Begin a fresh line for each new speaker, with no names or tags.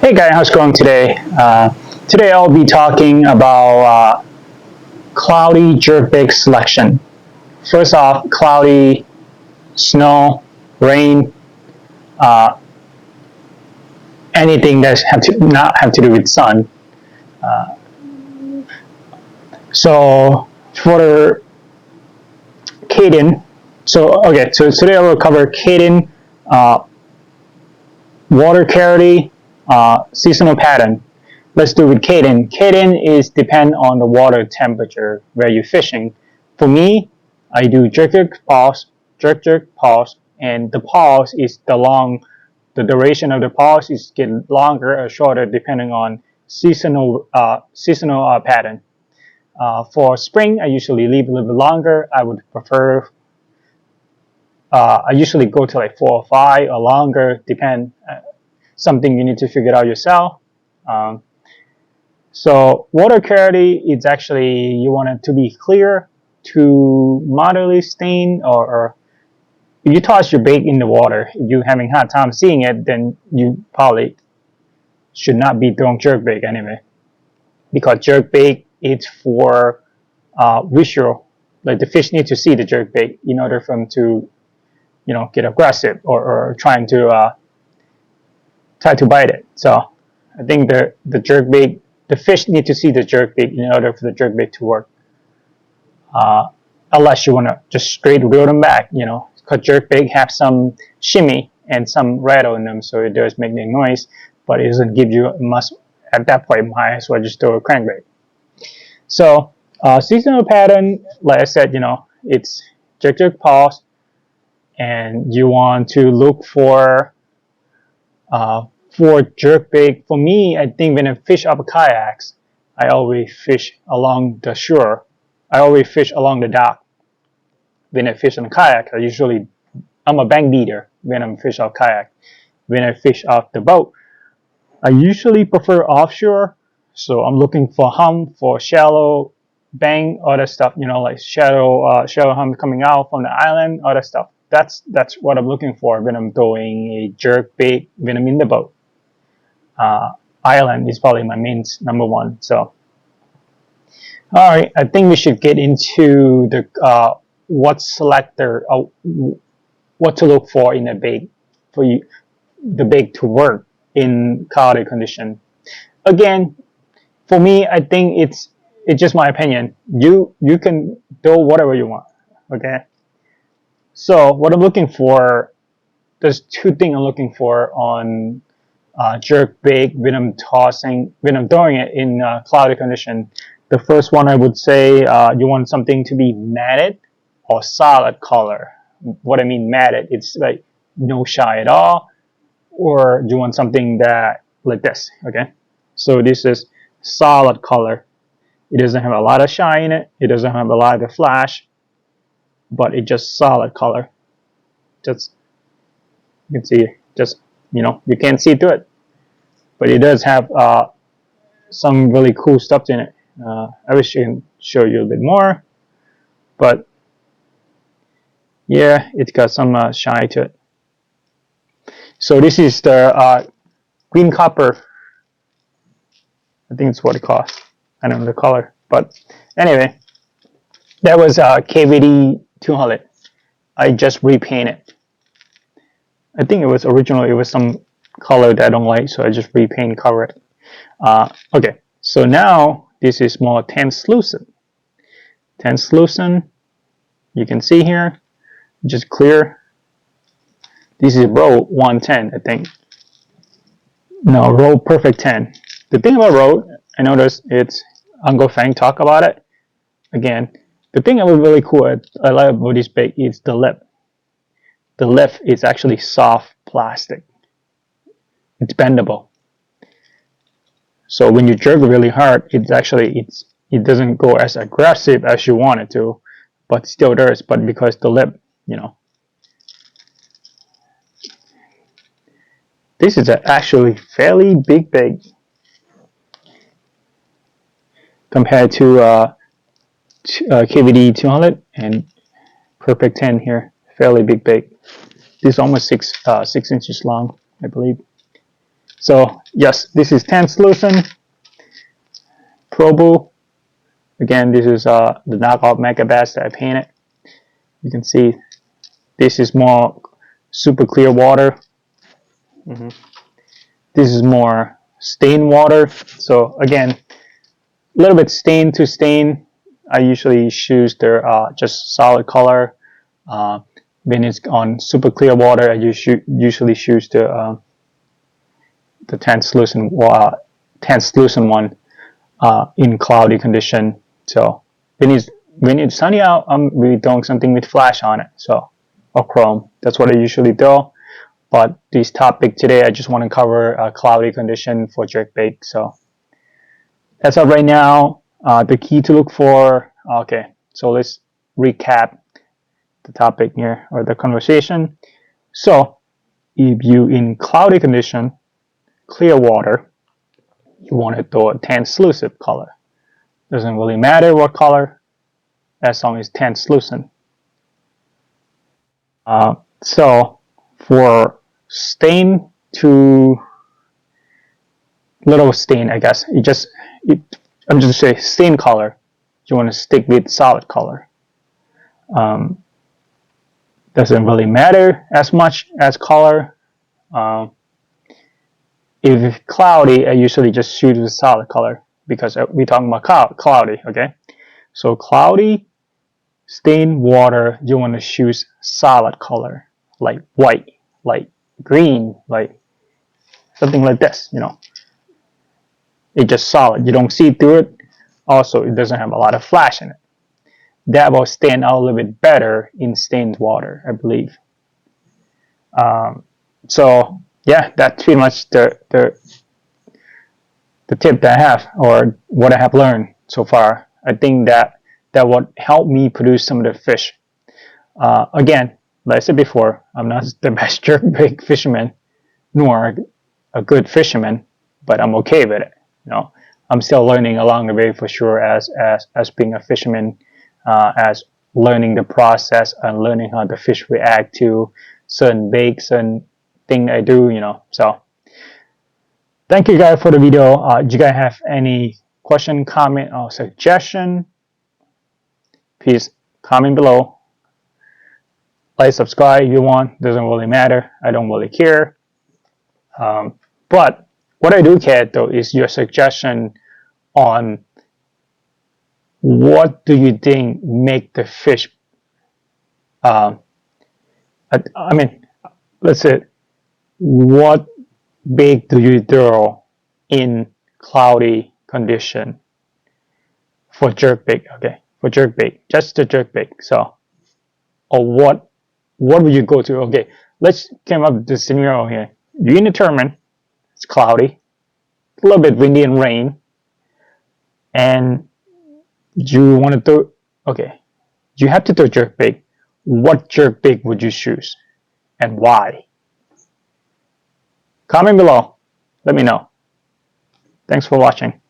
Hey guys, how's it going today? Today I'll be talking about cloudy jerkbait selection. First off, cloudy, snow, rain, uh, anything that not have to do with sun. Uh, so for Kaden, so today I will cover Kaden, water clarity, seasonal pattern. Let's do with Kaden. Kaden is depend on the water temperature where you're fishing. For me, I do jerk pause, jerk pause, and the pause is the duration of the pause is getting longer or shorter depending on seasonal pattern. For spring, I usually leave a little bit longer. I would prefer. I usually go to like 4 or 5 or longer, depend. Something you need to figure out yourself. So water clarity is actually you want it to be clear to moderately stained, or if you toss your bait in the water, if you're having a hard time seeing it, then you probably should not be throwing jerkbait anyway, because jerkbait is for visual. Like the fish need to see the jerkbait in order for them to, get aggressive or try to bite it. So I think the jerkbait, the fish need to see the jerkbait in order for the jerkbait to work. Unless you want to just straight reel them back, because jerkbait have some shimmy and some rattle in them, so it does make the noise, but it doesn't give you much. At that point, might as well just throw a crankbait. So seasonal pattern, like I said, it's jerk pause, and you want to look for jerkbait. For me, I think when I fish up kayaks, I always fish along the shore. I always fish along the dock. When I fish on a kayak, I'm a bank beater when I'm fish off kayak. When I fish off the boat, I usually prefer offshore. So I'm looking for hump, for shallow bank, other stuff, like shallow hump coming out from the island, other stuff. That's what I'm looking for when I'm throwing a jerkbait when I'm in the boat. Island is probably my main number one. So, all right, I think we should get into the what to look for in a bait for the bait to work in cloudy condition. Again, for me, I think it's just my opinion. You can throw whatever you want. Okay. So what I'm looking for, there's 2 things I'm looking for on jerkbait when I'm throwing it in cloudy condition. The first one I would say you want something to be matted or solid color. What I mean matted, it's like no shine at all, or you want something that like this. Okay, so this is solid color. It doesn't have a lot of shine in it. It doesn't have a lot of flash, but it's just solid color. Just you can see, just you can't see through it, but it does have some really cool stuff in it. I wish I can show you a bit more, but yeah, it's got some shine to it. So this is the green copper. I think it's what it calls. I don't know the color, but anyway, that was KVD 200. I just repainted. I think it was some color that I don't like, so I just repaint cover it. Okay, so now this is more translucent. Translucent, you can see here, just clear. This is row 110, I think. No, row perfect 10. The thing about row, I noticed it's Uncle Frank talk about it. Again, the thing that was really cool, I like about this bait is the lip. The lip is actually soft plastic. It's bendable. So when you jerk really hard, it doesn't go as aggressive as you want it to, but still does. But because the lip, this is actually fairly big bait compared to KVD 200 and Perfect 10 here. Fairly big bait. This is almost 6 inches long, I believe. So yes, this is translucent Probu. Again, this is the knockoff mega bass that I painted. You can see this is more super clear water. This is more stained water. So again, a little bit stain to stain. I usually choose the just solid color. When it's on super clear water, I usually choose the translucent one in cloudy condition. So when it's sunny out, I'm really doing something with flash on it. So or chrome. That's what I usually do. But this topic today, I just want to cover a cloudy condition for jerkbait. So that's all right now. The key to look for. Okay, so let's recap the topic here or the conversation. So if you in cloudy condition, clear water, you want to throw a translucent color. Doesn't really matter what color, as long as it's translucent. So for stain to little stain, I guess I'm just say stain color. You want to stick with solid color. Doesn't really matter as much as color. If it's cloudy, I usually just shoot with solid color because we're talking about cloudy. Okay, so cloudy, stained water, you want to choose solid color, like white, like green, like something like this. You know, it's just solid. You don't see through it. Also, it doesn't have a lot of flash in it. That will stand out a little bit better in stained water, I believe. So yeah, that's pretty much the tip that I have, or what I have learned so far. I think that would help me produce some of the fish. Again, like I said before, I'm not the best jerkbait fisherman, nor a good fisherman, but I'm okay with it. You know, I'm still learning along the way for sure as being a fisherman, as learning the process and learning how the fish react to certain baits and thing I do. You know, so thank you guys for the video. Do you guys have any question, comment, or suggestion? Please comment below. Like, subscribe if you want. Doesn't really matter. I don't really care. But what I do care though is your suggestion on what do you think make the fish. I mean, let's say, what bait do you throw in cloudy condition for jerkbait? Okay, for jerkbait, just the jerkbait. So, or what would you go to? Okay, let's come up with this scenario here. You're in the tournament, it's cloudy, a little bit windy and rain, and you want to throw, okay, you have to throw jerkbait. What jerkbait would you choose and why? Comment below, let me know. Thanks for watching.